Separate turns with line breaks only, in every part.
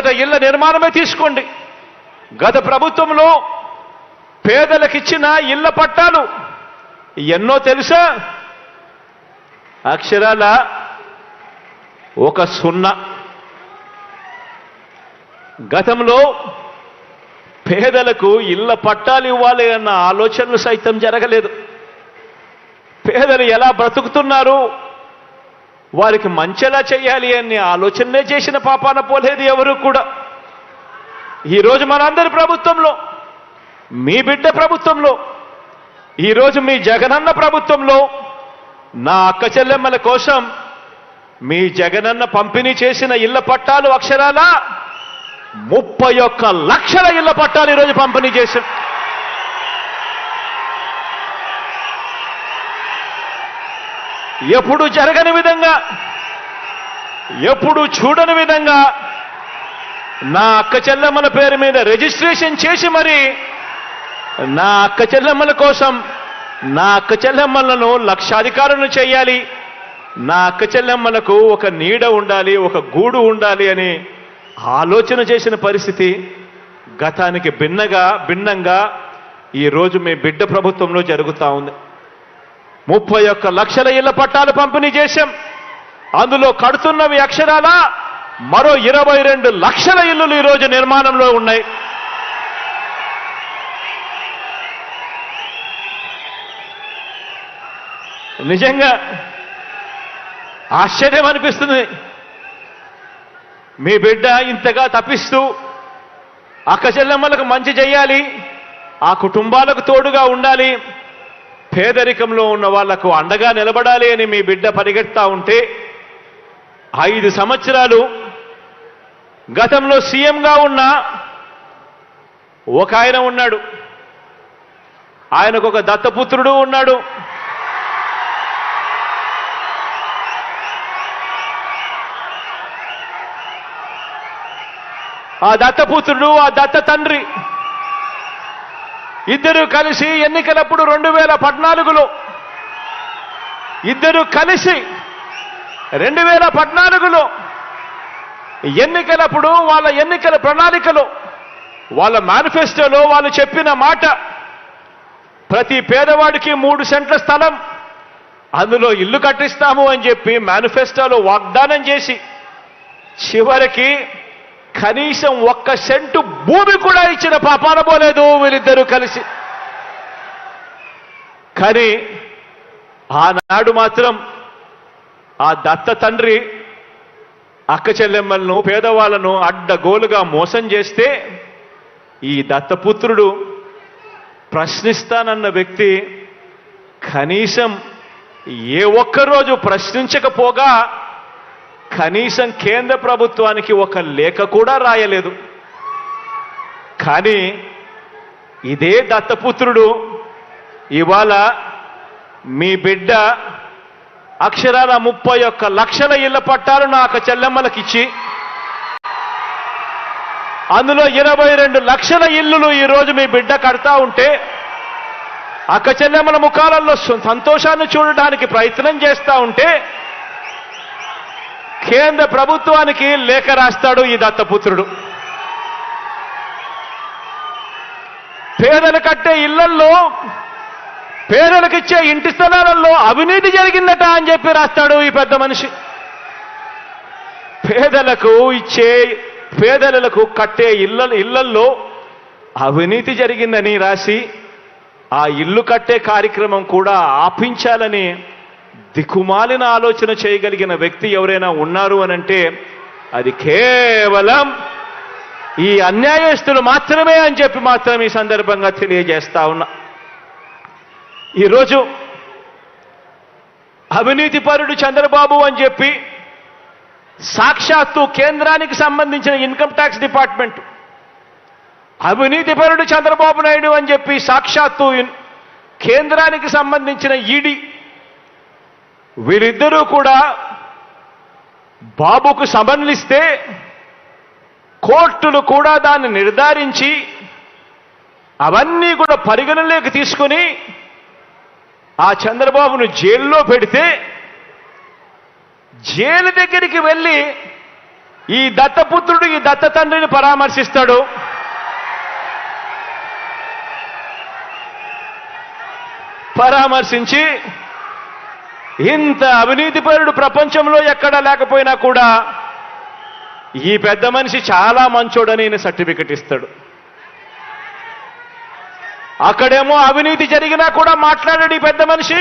పేద ఇళ్ల నిర్మాణమే తీసుకోండి. గత ప్రభుత్వంలో పేదలకిచ్చిన ఇళ్ల పట్టాలు ఎన్నో తెలుసా? అక్షరాల ఒక 0. గతంలో పేదలకు ఇళ్ల పట్టాలు ఇవ్వాలి అన్న ఆలోచనలు సైతం జరగలేదు. పేదలు ఎలా బ్రతుకుతున్నారు, వారికి మంచెలా చేయాలి అనే ఆలోచనే చేసిన పాపాన పోలేదు ఎవరు కూడా. ఈరోజు మనందరి ప్రభుత్వంలో, మీ బిడ్డ ప్రభుత్వంలో, ఈరోజు మీ జగనన్న ప్రభుత్వంలో నా అక్క చెల్లెమ్మల కోసం మీ జగనన్న పంపిణీ చేసిన ఇళ్ల పట్టాలు అక్షరాల 31 లక్షల ఇళ్ల పట్టాలు ఈరోజు పంపిణీ చేశాం. ఎప్పుడు జరగని విధంగా, ఎప్పుడు చూడని విధంగా నా అక్క చెల్లెమ్మల పేరు మీద రిజిస్ట్రేషన్ చేసి మరి నా అక్క చెల్లెమ్మల కోసం, నా అక్క చెల్లెమ్మలను లక్షాధికారులను చేయాలి, నా అక్క చెల్లెమ్మలకు ఒక నీడ ఉండాలి, ఒక గూడు ఉండాలి అని ఆలోచన చేసిన పరిస్థితి గతానికి భిన్నంగా ఈరోజు మీ బిడ్డ ప్రభుత్వంలో జరుగుతూ ఉంది. 31 లక్షల ఇళ్ల పట్టాలు పంపిణీ చేశాం. అందులో కడుతున్నవి అక్షరాల మరో 22 లక్షల ఇళ్లు ఈరోజు నిర్మాణంలో ఉన్నాయి. నిజంగా ఆశ్చర్యం అనిపిస్తుంది. మీ బిడ్డ ఇంతగా తప్పిస్తూ అక్క చెల్లెమ్మలకు మంచి చేయాలి, ఆ కుటుంబాలకు తోడుగా ఉండాలి, పేదరికంలో ఉన్న వాళ్లకు అండగా నిలబడాలి అని మీ బిడ్డ పరిగెత్తా ఉంటే 5 సంవత్సరాలు గతంలో సీఎంగా ఉన్న ఒక ఆయన ఉన్నాడు. ఆయనకు ఒక దత్తపుత్రుడు ఉన్నాడు. ఆ దత్తపుత్రుడు, ఆ దత్త తండ్రి ఇద్దరు కలిసి ఎన్నికలప్పుడు 2014లో ఇద్దరు కలిసి 2014లో ఎన్నికలప్పుడు వాళ్ళ ఎన్నికల ప్రణాళికలో, వాళ్ళ మేనిఫెస్టోలో వాళ్ళు చెప్పిన మాట, ప్రతి పేదవాడికి 3 సెంట్ల స్థలం, అందులో ఇల్లు కట్టిస్తాము అని చెప్పి మేనిఫెస్టోలో వాగ్దానం చేసి చివరికి కనీసం 1 సెంటు భూమి కూడా ఇచ్చిన పాపాన పోలేదు వీళ్ళిద్దరూ కలిసి. కానీ ఆనాడు మాత్రం ఆ దత్త తండ్రి అక్క చెల్లెమ్మలను, పేదవాళ్లను అడ్డగోలుగా మోసం చేస్తే ఈ దత్తపుత్రుడు ప్రశ్నిస్తానన్న వ్యక్తి కనీసం ఏ ఒక్కరోజు ప్రశ్నించకపోగా కనీసం కేంద్ర ప్రభుత్వానికి ఒక లేఖ కూడా రాయలేదు. కానీ ఇదే దత్తపుత్రుడు ఇవాళ మీ బిడ్డ అక్షరాల 31 లక్షల ఇళ్ల పట్టాలు నా అక్క చెల్లెమ్మలకిచ్చి అందులో 22 లక్షల ఇల్లులు ఈరోజు మీ బిడ్డ కడతా ఉంటే అక్క చెల్లెమ్మల ముఖాలలో సంతోషాన్ని చూడడానికి ప్రయత్నం చేస్తా ఉంటే కేంద్ర ప్రభుత్వానికి లేఖ రాస్తాడు ఈ దత్తపుత్రుడు. పేదలు కట్టే ఇళ్లల్లో, పేదలకిచ్చే ఇంటి స్థలాలలో అవినీతి జరిగిందట అని చెప్పి రాస్తాడు ఈ పెద్ద మనిషి. పేదలకు కట్టే ఇళ్లల్లో అవినీతి జరిగిందని రాసి ఆ ఇల్లు కట్టే కార్యక్రమం కూడా ఆపించాలని దిక్కుమాలిన ఆలోచన చేయగలిగిన వ్యక్తి ఎవరైనా ఉన్నారు అనంటే అది కేవలం ఈ అన్యాయస్తులు మాత్రమే అని చెప్పి మాత్రం ఈ సందర్భంగా తెలియజేస్తా ఉన్నా. ఈరోజు అవినీతిపరుడు చంద్రబాబు అని చెప్పి సాక్షాత్తు కేంద్రానికి సంబంధించిన ఇన్కమ్ ట్యాక్స్ డిపార్ట్మెంట్, అవినీతిపరుడు చంద్రబాబు నాయుడు అని చెప్పి సాక్షాత్తు కేంద్రానికి సంబంధించిన ఈడీ, వీరిద్దరూ కూడా బాబుకు సమన్లిస్తే కోర్టులు కూడా దాన్ని నిర్ధారించి అవన్నీ కూడా పరిగణలోకి తీసుకొని ఆ చంద్రబాబును జైల్లో పెడితే జైలు దగ్గరికి వెళ్ళి ఈ దత్తపుత్రుడు ఈ దత్త తండ్రిని పరామర్శిస్తాడు. పరామర్శించి ఇంత అవినీతిపరుడు ప్రపంచంలో ఎక్కడా లేకపోయినా కూడా ఈ పెద్ద మనిషి చాలా మంచోడని ఈయన సర్టిఫికెట్ ఇస్తాడు. అక్కడేమో అవినీతి జరిగినా కూడా మాట్లాడాడు ఈ పెద్ద మనిషి.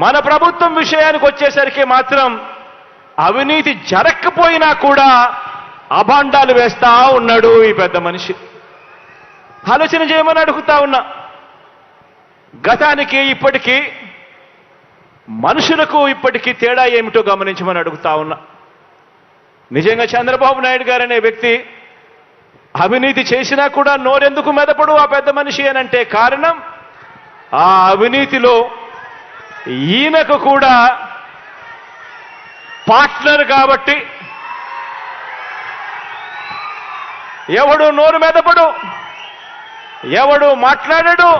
మన ప్రభుత్వం విషయానికి వచ్చేసరికి మాత్రం అవినీతి జరగకపోయినా కూడా అభాండాలు వేస్తా ఉన్నాడు ఈ పెద్ద మనిషి. ఆలోచన చేయమని అడుగుతా ఉన్నా. గతానికి ఇప్పటికీ మనుషులకు ఇప్పటికీ తేడా ఏమిటో గమనించమని అడుగుతా ఉన్నా. నిజంగా చంద్రబాబు నాయుడు గారు అనే వ్యక్తి అవినీతి చేసినా కూడా నోరెందుకు మెదపడు ఆ పెద్ద మనిషి అనంటే కారణం ఆ అవినీతిలో ఈయనకు కూడా పార్ట్నర్ కాబట్టి. ఎవడు నోరు మెదపడు, ఎవడు మాట్లాడడు,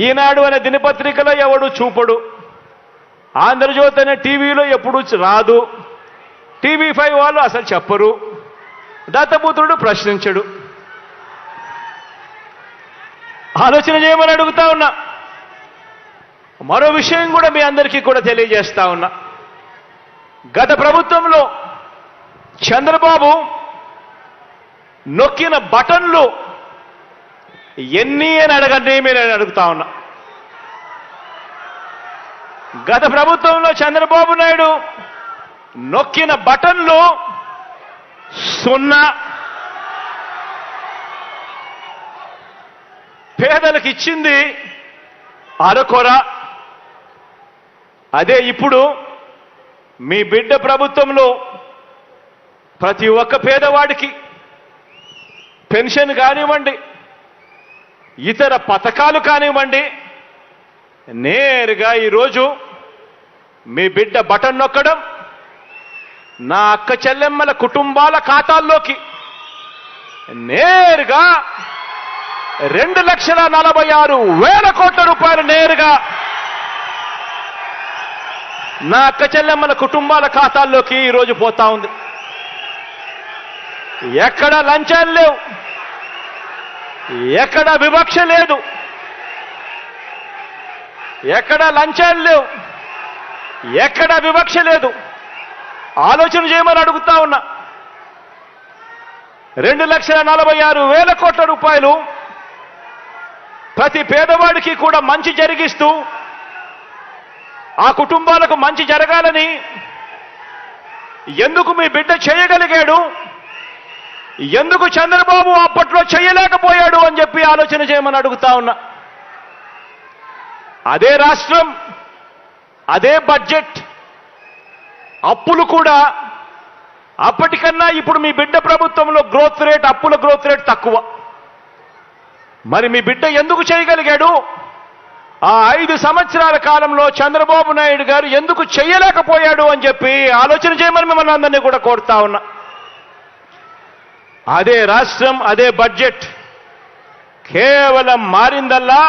ఈనాడు అనే దినపత్రికలో ఎవడు చూపడు, ఆంధ్రజ్యోతి అనే టీవీలో ఎప్పుడు రాదు, TV5 వాళ్ళు అసలు చెప్పరు, దత్తపుత్రుడు ప్రశ్నించడు. ఆలోచన చేయమని అడుగుతా ఉన్నా. మరో విషయం కూడా మీ అందరికీ కూడా తెలియజేస్తా ఉన్నా. గత ప్రభుత్వంలో చంద్రబాబు నొక్కిన బటన్లు ఎన్ని అని అడగండి మీరు అడుగుతా ఉన్నా. గత ప్రభుత్వంలో చంద్రబాబు నాయుడు నొక్కిన బటన్లు 0. పేదలకు ఇచ్చింది అరకొర. అదే ఇప్పుడు మీ బిడ్డ ప్రభుత్వంలో ప్రతి ఒక్క పేదవాడికి పెన్షన్ కానివ్వండి, ఇతర పథకాలు కానివ్వండి, నేరుగా ఈరోజు మీ బిడ్డ బటన్ నొక్కడం నా అక్క చెల్లెమ్మల కుటుంబాల ఖాతాల్లోకి నేరుగా 2,46,000 కోట్ల రూపాయలు నేరుగా నా అక్క చెల్లెమ్మల కుటుంబాల ఖాతాల్లోకి ఈరోజు పోతా ఉంది. ఎక్కడ లంచాలు లేవు, ఎక్కడ వివక్ష లేదు, ఎక్కడ లంచాలు లేవు, ఎక్కడ వివక్ష లేదు. ఆలోచన చేయమని అడుగుతా ఉన్నా. 2,46,000 కోట్ల రూపాయలు ప్రతి పేదవాడికి కూడా మంచి జరిగిస్తూ ఆ కుటుంబాలకు మంచి జరగాలని ఎందుకు మీ బిడ్డ చేయగలిగాడు, ఎందుకు చంద్రబాబు అప్పట్లో చేయలేకపోయాడు అని చెప్పి ఆలోచన చేయమని అడుగుతా ఉన్నా. అదే రాష్ట్రం, అదే బడ్జెట్, అప్పులు కూడా అప్పటికన్నా ఇప్పుడు మీ బిడ్డ ప్రభుత్వంలో గ్రోత్ రేట్, అప్పుల గ్రోత్ రేట్ తక్కువ. మరి మీ బిడ్డ ఎందుకు చేయగలిగాడు? ఆ 5 సంవత్సరాల కాలంలో చంద్రబాబు నాయుడు గారు ఎందుకు చేయలేకపోయాడు అని చెప్పి ఆలోచన చేయమని మిమ్మల్ని అందరినీ కూడా కోరుతా ఉన్నా. అదే రాష్ట్రం, అదే బడ్జెట్ కేవలం మారిందల్లా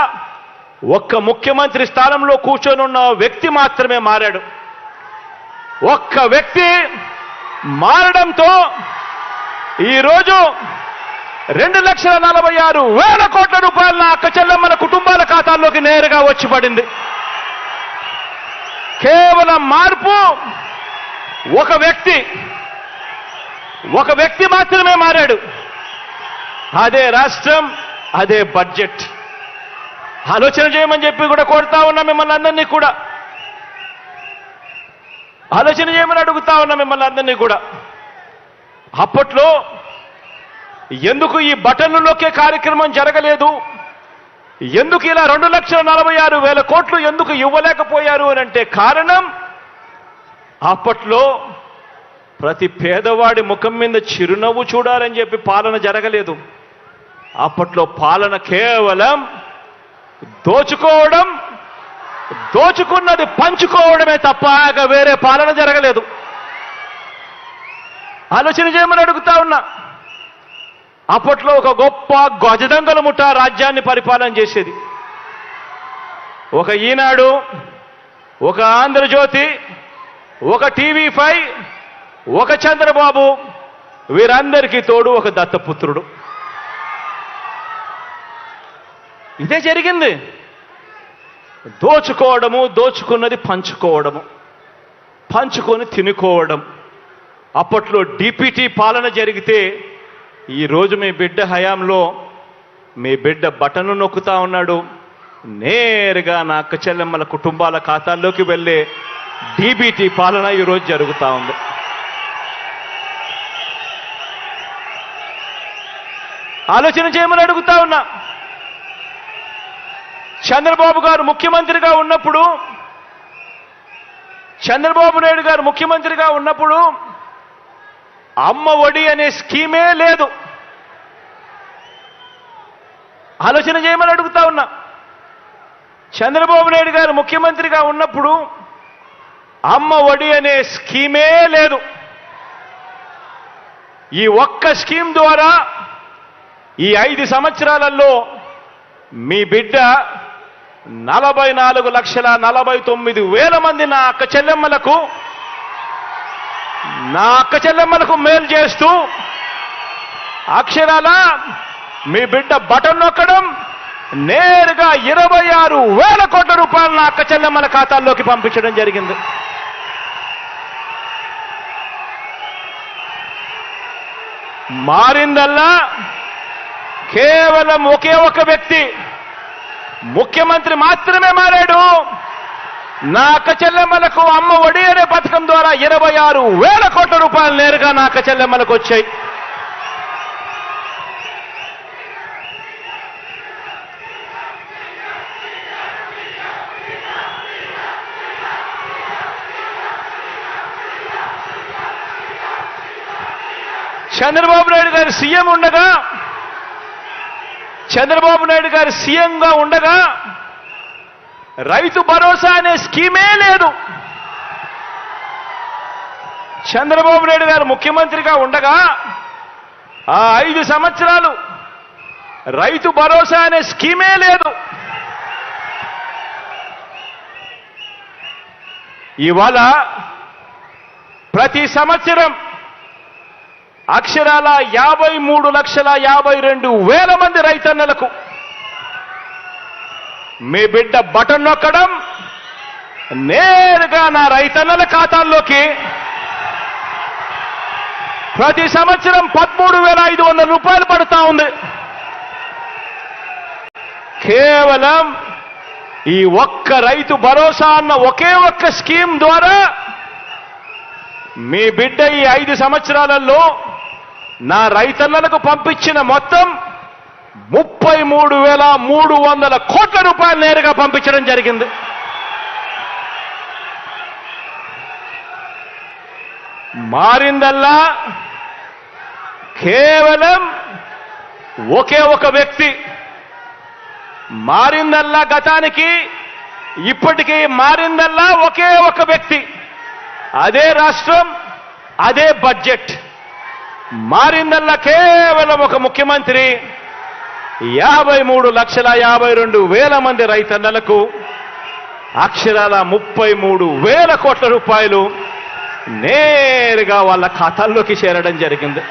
ఒక్క ముఖ్యమంత్రి స్థానంలో కూర్చొని ఉన్న వ్యక్తి మాత్రమే మారాడు. ఒక్క వ్యక్తి మారడంతో ఈరోజు 2,46,000 కోట్ల రూపాయలు నా అక్క చెల్లెమ్మల కుటుంబాల ఖాతాల్లోకి నేరుగా వచ్చి పడింది. కేవలం మార్పు ఒక వ్యక్తి మాత్రమే మారాడు. అదే రాష్ట్రం, అదే బడ్జెట్. ఆలోచన చేయమని చెప్పి కూడా కోరుతా ఉన్నా మిమ్మల్ని అందరినీ కూడా. ఆలోచన చేయమని అడుగుతా ఉన్నా మిమ్మల్ని అందరినీ కూడా. అప్పట్లో ఎందుకు ఈ బటన్లు నొక్కే కార్యక్రమం జరగలేదు, ఎందుకు ఇలా 2,46,000 కోట్లు ఎందుకు ఇవ్వలేకపోయారు అని అంటే కారణం అప్పట్లో ప్రతి పేదవాడి ముఖం మీద చిరునవ్వు చూడాలని చెప్పి పాలన జరగలేదు. అప్పట్లో పాలన కేవలం దోచుకోవడం, దోచుకున్నది పంచుకోవడమే తప్ప వేరే పాలన జరగలేదు. ఆలోచన చేయమని అడుగుతా ఉన్నా. అప్పట్లో ఒక గొప్ప గజదంగల ముఠా రాజ్యాన్ని పరిపాలన చేసేది. ఒక ఈనాడు, ఒక ఆంధ్రజ్యోతి, ఒక TV5, ఒక చంద్రబాబు, వీరందరికీ తోడు ఒక దత్తపుత్రుడు. ఇదే జరిగింది. దోచుకోవడము, దోచుకున్నది పంచుకోవడము, పంచుకొని తినుకోవడం. అప్పట్లో డిపిటి పాలన జరిగితే ఈరోజు మీ బిడ్డ హయాంలో మీ బిడ్డ బటన్ను నొక్కుతా ఉన్నాడు. నేరుగా నా అక్క చెల్లెమ్మల కుటుంబాల ఖాతాల్లోకి వెళ్ళే డిబిటి పాలన ఈరోజు జరుగుతూ ఉంది. ఆలోచన చేయమని అడుగుతా ఉన్నా. చంద్రబాబు గారు ముఖ్యమంత్రిగా ఉన్నప్పుడు, చంద్రబాబు నాయుడు గారు ముఖ్యమంత్రిగా ఉన్నప్పుడు అమ్మ ఒడి అనే స్కీమే లేదు. ఆలోచన చేయమని అడుగుతా ఉన్నా. చంద్రబాబు నాయుడు గారు ముఖ్యమంత్రిగా ఉన్నప్పుడు అమ్మ ఒడి అనే స్కీమే లేదు. ఈ ఒక్క స్కీమ్ ద్వారా ఈ 5 సంవత్సరాలలో మీ బిడ్డ 44,49,000 మంది నా అక్క చెల్లెమ్మలకు మేలు చేస్తూ అక్షరాల మీ బిడ్డ బటన్ నొక్కడం, నేరుగా 26,000 కోట్ల రూపాయలు నా అక్క చెల్లెమ్మల ఖాతాల్లోకి పంపించడం జరిగింది. మారిందల్లా కేవలం ఒకే ఒక వ్యక్తి, ముఖ్యమంత్రి మాత్రమే మారాడు. నా అక్క చెల్లెమ్మలకు అమ్మ ఒడి అనే పథకం ద్వారా 26,000 కోట్ల రూపాయలు నేరుగా నా అక్క చెల్లెమ్మలకు వచ్చాయి. చంద్రబాబు నాయుడు గారు సీఎం ఉండగా, చంద్రబాబు నాయుడు గారు సీఎంగా ఉండగా రైతు భరోసా అనే స్కీమే లేదు. చంద్రబాబు నాయుడు గారు ముఖ్యమంత్రిగా ఉండగా ఆ 5 సంవత్సరాలు రైతు భరోసా అనే స్కీమే లేదు. ఇవాళ ప్రతి సంవత్సరం అక్షరాల 53,52,000 మంది రైతన్నలకు మీ బిడ్డ బటన్ నొక్కడం, నేరుగా నా రైతన్నల ఖాతాల్లోకి ప్రతి సంవత్సరం 13,500 రూపాయలు పడుతూ ఉంది. కేవలం ఈ ఒక్క రైతు భరోసా అన్న ఒకే ఒక్క స్కీమ్ ద్వారా మీ బిడ్డ ఈ 5 సంవత్సరాలలో నా రైతన్నలకు పంపించిన మొత్తం 33,300 కోట్ల రూపాయలు నేరుగా పంపించడం జరిగింది. మారిందల్లా కేవలం ఒకే ఒక వ్యక్తి. మారిందల్లా గతానికి ఇప్పటికీ మారిందల్లా ఒకే ఒక వ్యక్తి, అదే రాష్ట్రం, అదే బడ్జెట్. మారిందల్లా కేవలం ఒక ముఖ్యమంత్రి 53,52,000 మంది రైతన్నలకు అక్షరాల 33,000 కోట్ల రూపాయలు నేరుగా వాళ్ళ ఖాతాల్లోకి చేరడం జరిగింది.